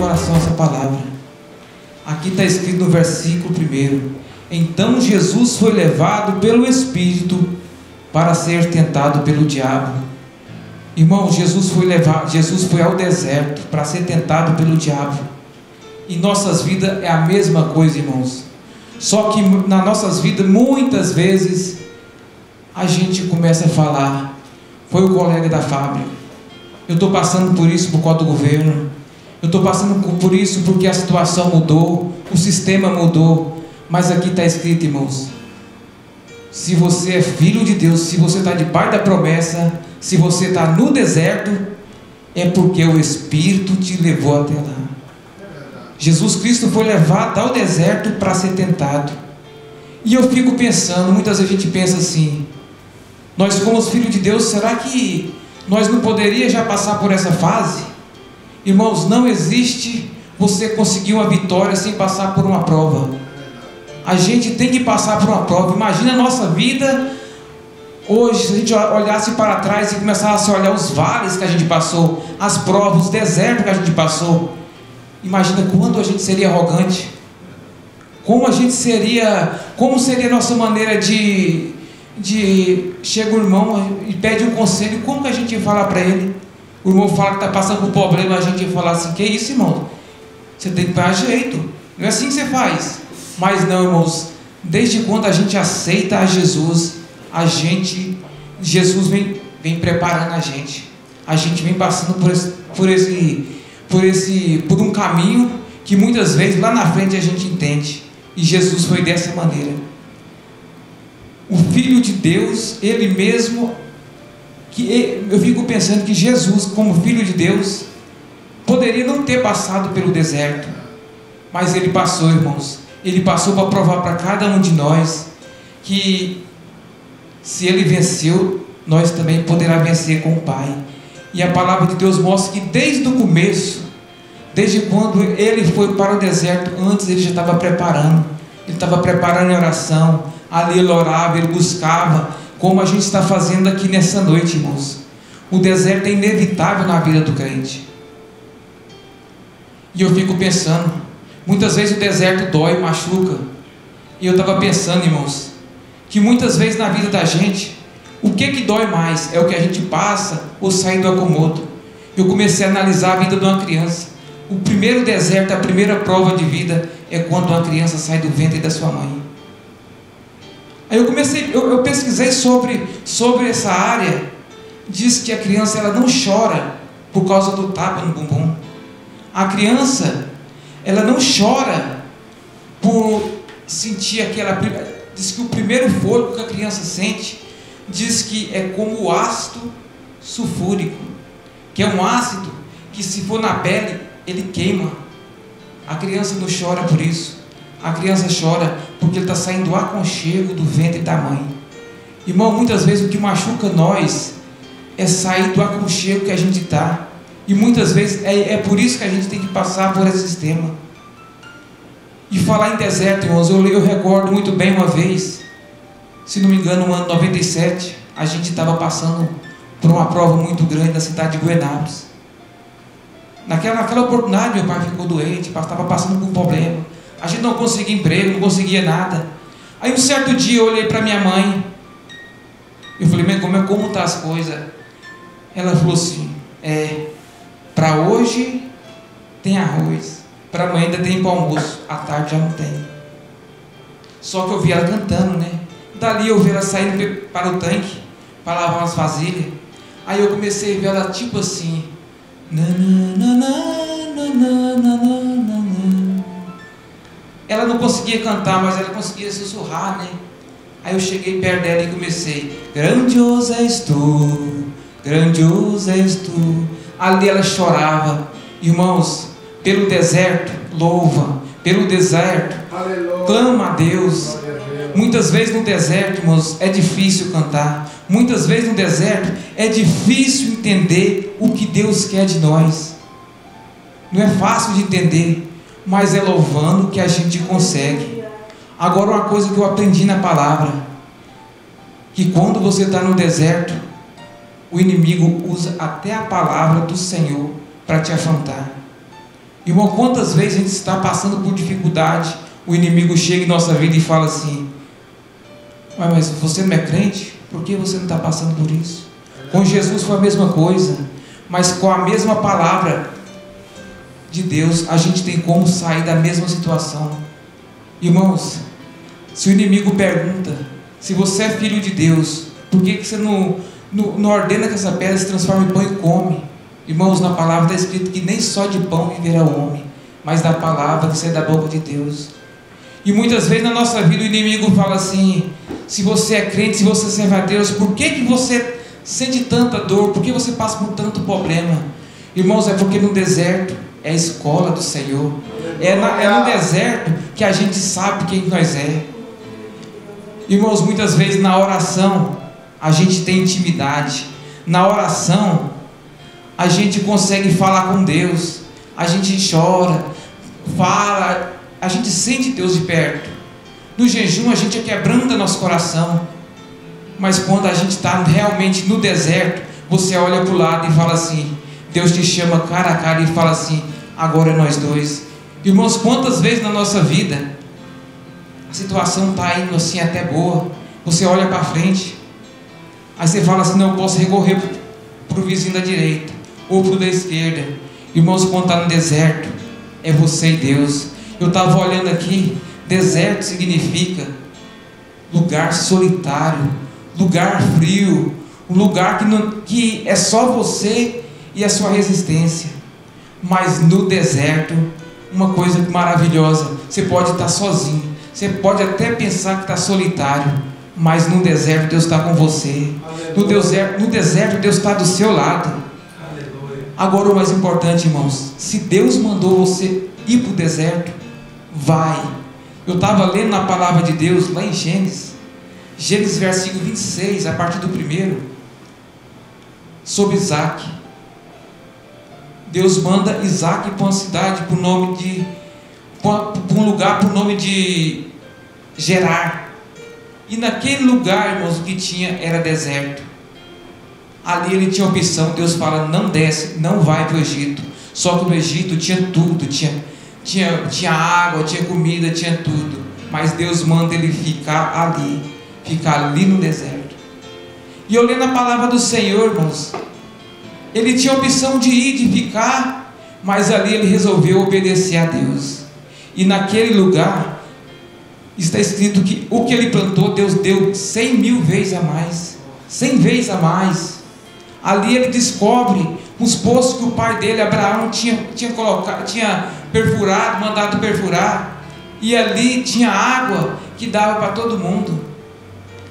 coração essa palavra. Aqui está escrito no versículo 1: então Jesus foi levado pelo Espírito para ser tentado pelo diabo. Irmão, Jesus foi ao deserto para ser tentado pelo diabo. Em nossas vidas é a mesma coisa, irmãos. Só que nas nossas vidas, muitas vezes, a gente começa a falar: foi o colega da fábrica, eu estou passando por isso por causa do governo, eu estou passando por isso porque a situação mudou, o sistema mudou. Mas aqui está escrito, irmãos, se você é filho de Deus, se você está debaixo da promessa, se você está no deserto, é porque o Espírito te levou até lá. Jesus Cristo foi levado ao deserto para ser tentado. E eu fico pensando, muitas vezes a gente pensa assim: nós como filhos de Deus, será que nós não poderíamos já passar por essa fase? Irmãos, não existe você conseguir uma vitória sem passar por uma prova. A gente tem que passar por uma prova. Imagina a nossa vida hoje, se a gente olhasse para trás e começasse a olhar os vales que a gente passou, as provas, os desertos que a gente passou. Imagina quando a gente seria arrogante, como seria a nossa maneira de chega o irmão e pede um conselho, como que a gente ia falar para ele? O irmão fala que está passando por problema, a gente ia falar assim: que isso, irmão? Você tem que dar jeito, não é assim que você faz. Mas não, irmãos, desde quando a gente aceita a Jesus, Jesus vem preparando a gente vem passando por um caminho que muitas vezes lá na frente a gente entende. E Jesus foi dessa maneira. O Filho de Deus, Ele mesmo, eu fico pensando que Jesus, como Filho de Deus, poderia não ter passado pelo deserto, mas Ele passou, irmãos. Ele passou para provar para cada um de nós que se Ele venceu, nós também poderá vencer com o Pai. E a palavra de Deus mostra que desde o começo, desde quando Ele foi para o deserto, antes Ele já estava preparando. Ele estava preparando em oração. Ali Ele orava, Ele buscava, como a gente está fazendo aqui nessa noite, irmãos. O deserto é inevitável na vida do crente. E eu fico pensando, muitas vezes o deserto dói, machuca. E eu estava pensando, irmãos, que muitas vezes na vida da gente, o que dói mais? É o que a gente passa ou sair do acomodo? Eu comecei a analisar a vida de uma criança. O primeiro deserto, a primeira prova de vida é quando uma criança sai do ventre da sua mãe. Aí eu pesquisei sobre essa área. Diz que a criança ela não chora por causa do tapa no bumbum. A criança ela não chora por sentir aquela... Diz que o primeiro fôlego que a criança sente, diz que é como o ácido sulfúrico, que é um ácido que se for na pele, ele queima. A criança não chora por isso. A criança chora porque ele está saindo do aconchego do ventre da mãe. Irmão, muitas vezes o que machuca nós é sair do aconchego que a gente está. E muitas vezes é por isso que a gente tem que passar por esse sistema. E falar em deserto, irmãos, eu recordo muito bem uma vez, se não me engano, no ano 97, a gente estava passando por uma prova muito grande na cidade de Guenápolis. Naquela oportunidade, meu pai ficou doente, estava passando por um problema. A gente não conseguia emprego, não conseguia nada. Aí um certo dia eu olhei para minha mãe. Eu falei: mãe, como estão as coisas? Ela falou assim: para hoje tem arroz, para amanhã ainda tem para almoço, à tarde já não tem. Só que eu vi ela cantando, né? Dali eu vi ela saindo para o tanque, para lavar as vasilhas. Aí eu comecei a ver ela tipo assim... Ela não conseguia cantar, mas ela conseguia sussurrar, né? Aí eu cheguei perto dela e comecei: grandioso és tu, grandioso és tu. Ali ela chorava. Irmãos, pelo deserto louva, pelo deserto clama a Deus. Muitas vezes no deserto, irmãos, é difícil cantar. Muitas vezes no deserto é difícil entender o que Deus quer de nós. Não é fácil de entender, mas é louvando que a gente consegue. Agora, uma coisa que eu aprendi na palavra, que quando você está no deserto, o inimigo usa até a palavra do Senhor para te afrontar. Irmão, quantas vezes a gente está passando por dificuldade, o inimigo chega em nossa vida e fala assim: mas você não é crente? Por que você não está passando por isso? Com Jesus foi a mesma coisa, mas com a mesma palavra de Deus, a gente tem como sair da mesma situação. Irmãos, se o inimigo pergunta, se você é filho de Deus, por que você não ordena que essa pedra se transforme em pão e come? Irmãos, na palavra está escrito que nem só de pão viverá o homem, mas da palavra que sai da boca de Deus. E muitas vezes na nossa vida o inimigo fala assim: se você é crente, se você serve a Deus, por que você sente tanta dor? Por que você passa por tanto problema? Irmãos, é porque no deserto é a escola do Senhor. É no deserto que a gente sabe quem nós é. Irmãos, muitas vezes na oração a gente tem intimidade. Na oração a gente consegue falar com Deus. A gente chora, fala, a gente sente Deus de perto. No jejum a gente quebranta nosso coração. Mas quando a gente está realmente no deserto, você olha para o lado e fala assim: Deus te chama cara a cara e fala assim: agora é nós dois. Irmãos, quantas vezes na nossa vida a situação está indo assim até boa, você olha para frente, aí você fala assim: não, eu posso recorrer para o vizinho da direita ou para o da esquerda. Irmãos, quando está no deserto, é você e Deus. Eu estava olhando aqui, deserto significa lugar solitário, lugar frio, um lugar que é só você e a sua resistência. Mas no deserto, uma coisa maravilhosa, você pode estar sozinho, você pode até pensar que está solitário, mas no deserto Deus está com você. No deserto Deus está do seu lado. Agora o mais importante, irmãos, se Deus mandou você ir para o deserto, vai. Eu estava lendo na palavra de Deus lá em Gênesis versículo 26, a partir do 1, sobre Isaac. Deus manda Isaac para uma cidade, para um lugar por nome de Gerar. E naquele lugar, irmãos, o que tinha era deserto. Ali ele tinha opção. Deus fala: não desce, não vai para o Egito. Só que no Egito tinha tudo, tinha água, tinha comida, tinha tudo. Mas Deus manda ele ficar ali no deserto. E eu lendo a palavra do Senhor, irmãos, ele tinha a opção de ir, de ficar, mas ali ele resolveu obedecer a Deus. E naquele lugar está escrito que o que ele plantou, Deus deu 100.000 vezes a mais. 100 vezes a mais. Ali ele descobre os poços que o pai dele, Abraão, tinha mandado perfurar. E ali tinha água que dava para todo mundo.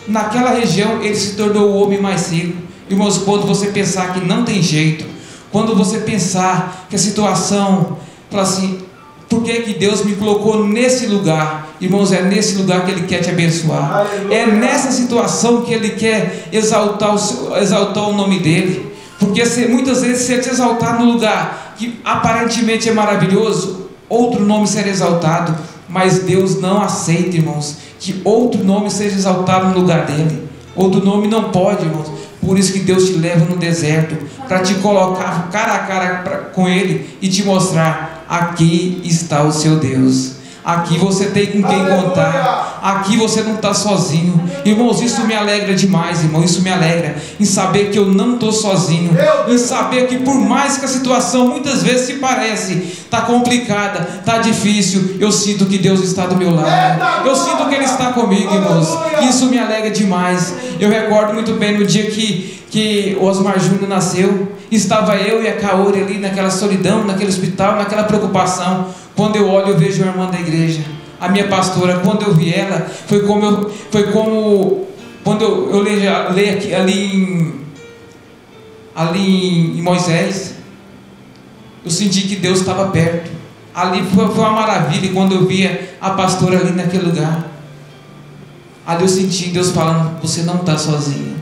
Naquela região ele se tornou o homem mais rico. Irmãos, quando você pensar que não tem jeito, quando você pensar que a situação, fala assim: por que Deus me colocou nesse lugar? Irmãos, é nesse lugar que Ele quer te abençoar. Aleluia. É nessa situação que Ele quer exaltar o nome dEle. Porque muitas vezes, se Ele te exaltar no lugar que aparentemente é maravilhoso, outro nome será exaltado. Mas Deus não aceita, irmãos, que outro nome seja exaltado no lugar dEle. Outro nome não pode, irmãos. Por isso que Deus te leva no deserto, para te colocar cara a cara com Ele e te mostrar: aqui está o seu Deus. Aqui você tem com quem contar. Aqui você não está sozinho. Irmãos, isso me alegra demais, irmão. Isso me alegra em saber que eu não estou sozinho. Em saber que por mais que a situação muitas vezes se parece está complicada, está difícil, eu sinto que Deus está do meu lado. Eu sinto que Ele está comigo, irmãos. Isso me alegra demais. Eu recordo muito bem no dia que Osmar Júnior nasceu. Estava eu e a Kaori ali naquela solidão, naquele hospital, naquela preocupação. Quando eu olho, eu vejo a irmã da igreja, a minha pastora. Quando eu vi ela, foi como quando eu leio aqui, ali em Moisés, eu senti que Deus estava perto. Ali foi uma maravilha. Quando eu via a pastora ali naquele lugar, ali eu senti Deus falando: você não está sozinho.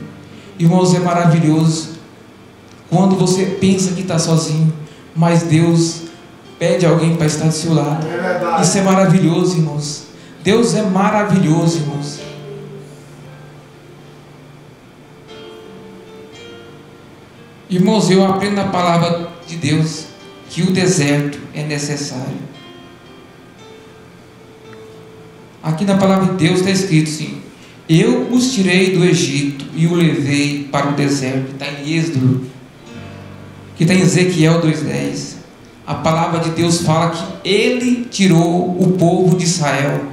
Irmãos, é maravilhoso quando você pensa que está sozinho, mas Deus pede alguém para estar do seu lado. Isso é maravilhoso, irmãos. Deus é maravilhoso, irmãos. Irmãos, eu aprendo na palavra de Deus que o deserto é necessário. Aqui na palavra de Deus está escrito assim: eu os tirei do Egito e o levei para o deserto. Está em Êxodo, que está em Ezequiel 2:10. A palavra de Deus fala que Ele tirou o povo de Israel.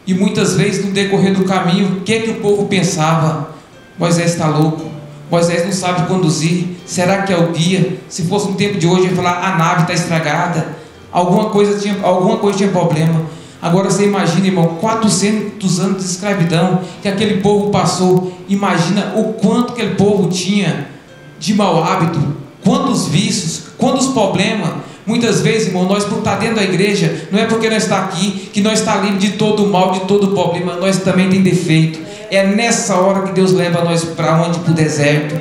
E muitas vezes no decorrer do caminho, o que o povo pensava? Moisés está louco, Moisés não sabe conduzir, será que é o guia? Se fosse no tempo de hoje, ia falar: a nave está estragada, alguma coisa tinha problema. Agora você imagina, irmão, 400 anos de escravidão que aquele povo passou. Imagina o quanto aquele povo tinha de mau hábito, quantos vícios, quantos problemas. Muitas vezes, irmão, nós por estar dentro da igreja, não é porque nós está aqui que nós está livre de todo o mal, de todo o problema. Nós também tem defeito. É nessa hora que Deus leva nós para onde? Para o deserto.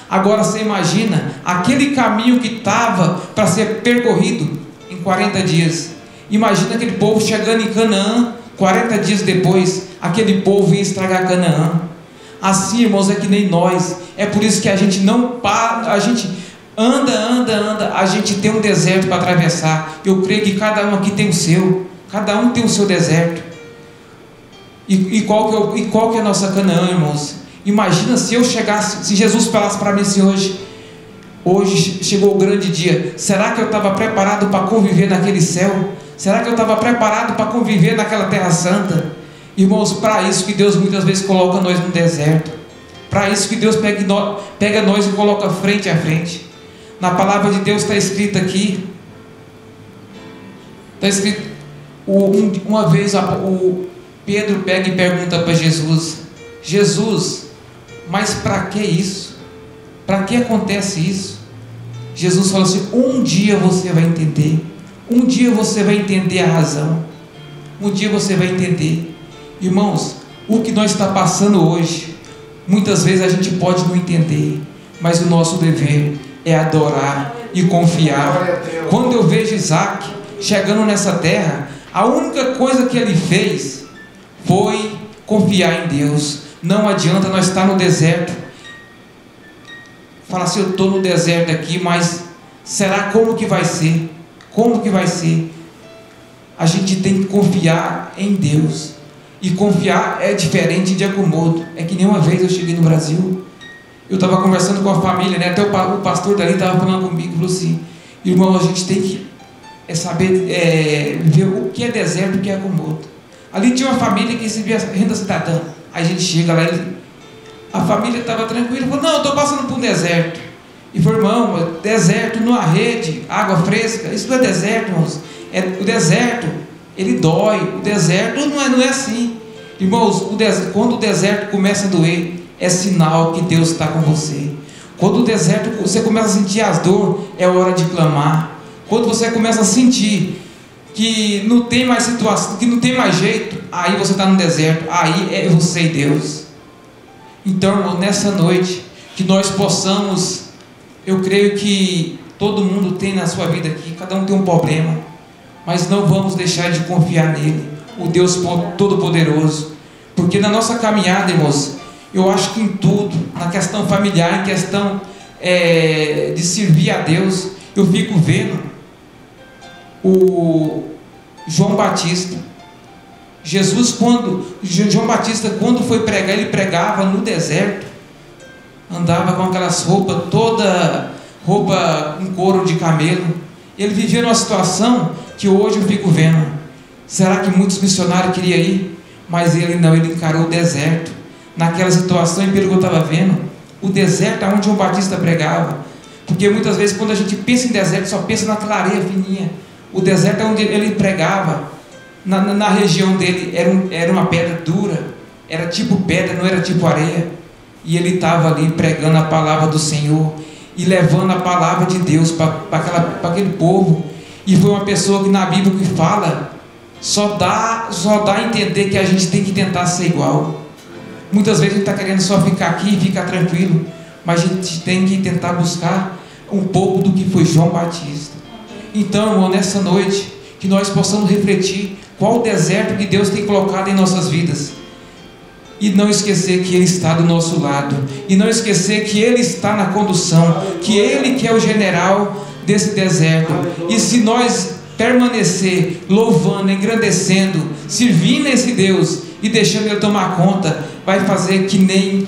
Agora você imagina aquele caminho que estava para ser percorrido em 40 dias. Imagina aquele povo chegando em Canaã, 40 dias depois, aquele povo ia estragar Canaã. Assim, irmãos, é que nem nós. É por isso que a gente não para, a gente anda, a gente tem um deserto para atravessar. Eu creio que cada um aqui tem o seu, cada um tem o seu deserto. E qual que é a nossa Canaã, irmãos? Imagina se eu chegasse, se Jesus falasse para mim assim: hoje chegou o grande dia. Será que eu estava preparado para conviver naquele céu? Será que eu estava preparado para conviver naquela terra santa? Irmãos, para isso que Deus muitas vezes coloca nós no deserto. Para isso que Deus pega nós e coloca frente a frente. Na palavra de Deus está escrito aqui. Está escrito, uma vez o Pedro pega e pergunta para Jesus: Jesus, mas para que isso? Para que acontece isso? Jesus fala assim: um dia você vai entender. Um dia você vai entender a razão. Um dia você vai entender. Irmãos, o que nós está passando hoje, muitas vezes a gente pode não entender, mas o nosso dever é adorar e confiar. Quando eu vejo Isaac chegando nessa terra, a única coisa que ele fez foi confiar em Deus. Não adianta nós estar no deserto, falar assim: eu estou no deserto aqui, mas será como que vai ser? Como que vai ser? A gente tem que confiar em Deus. E confiar é diferente de acomodo. É que nem uma vez eu cheguei no Brasil, eu estava conversando com a família, né? Até o pastor dali estava falando comigo, falou assim: irmão, a gente tem que saber ver o que é deserto e o que é acomodo. Ali tinha uma família que recebia renda cidadã. Aí a gente chega lá, a família estava tranquila, falou: não, eu estou passando por um deserto. E falou: irmão, deserto numa rede, água fresca, isso não é deserto, irmãos. O deserto, ele dói. O deserto não é assim. Irmãos, quando o deserto começa a doer, é sinal que Deus está com você. Quando o deserto, você começa a sentir as dores, é hora de clamar. Quando você começa a sentir que não tem mais situação, que não tem mais jeito, aí você está no deserto, aí é você e Deus. Então, irmão, nessa noite, que nós possamos, eu creio que todo mundo tem na sua vida aqui, cada um tem um problema, mas não vamos deixar de confiar nele, o Deus Todo-Poderoso, porque na nossa caminhada, irmãos, eu acho que em tudo, na questão familiar, em questão de servir a Deus, eu fico vendo o João Batista. João Batista, quando foi pregar, ele pregava no deserto, andava com aquelas roupas, roupa em couro de camelo. Ele vivia numa situação que hoje eu fico vendo, será que muitos missionários queriam ir? Mas ele não, ele encarou o deserto. Naquela situação, e pelo que eu estava vendo, o deserto é onde João Batista pregava, porque muitas vezes quando a gente pensa em deserto, só pensa naquela areia fininha. O deserto é onde ele pregava. Na região dele era uma pedra dura, era tipo pedra, não era tipo areia, e ele estava ali pregando a palavra do Senhor e levando a palavra de Deus para aquele povo. E foi uma pessoa que na Bíblia que fala, só dá a entender que a gente tem que tentar ser igual. Muitas vezes a gente está querendo só ficar aqui e ficar tranquilo, mas a gente tem que tentar buscar um pouco do que foi João Batista. Então, irmão, nessa noite, que nós possamos refletir qual o deserto que Deus tem colocado em nossas vidas, e não esquecer que Ele está do nosso lado, e não esquecer que Ele está na condução, que Ele que é o general desse deserto. E se nós permanecer louvando, engrandecendo, servindo esse Deus e deixando Ele tomar conta, vai fazer que nem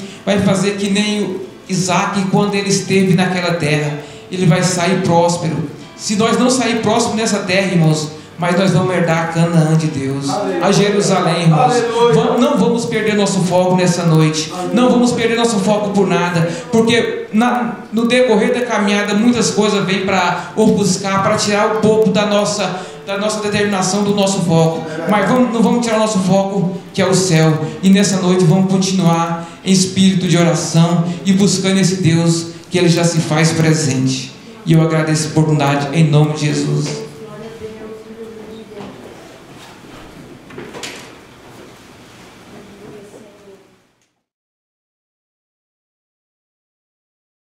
Isaac, quando ele esteve naquela terra, ele vai sair próspero. Se nós não sair próspero nessa terra, irmãos, mas nós vamos herdar a Canaã de Deus, a Jerusalém, irmãos. Não vamos perder nosso foco nessa noite. Não vamos perder nosso foco por nada, porque no decorrer da caminhada muitas coisas vêm para ofuscar, para tirar um pouco da nossa determinação, do nosso foco. Mas não vamos tirar o nosso foco, que é o céu. E nessa noite vamos continuar em espírito de oração e buscando esse Deus que Ele já se faz presente. E eu agradeço a oportunidade em nome de Jesus.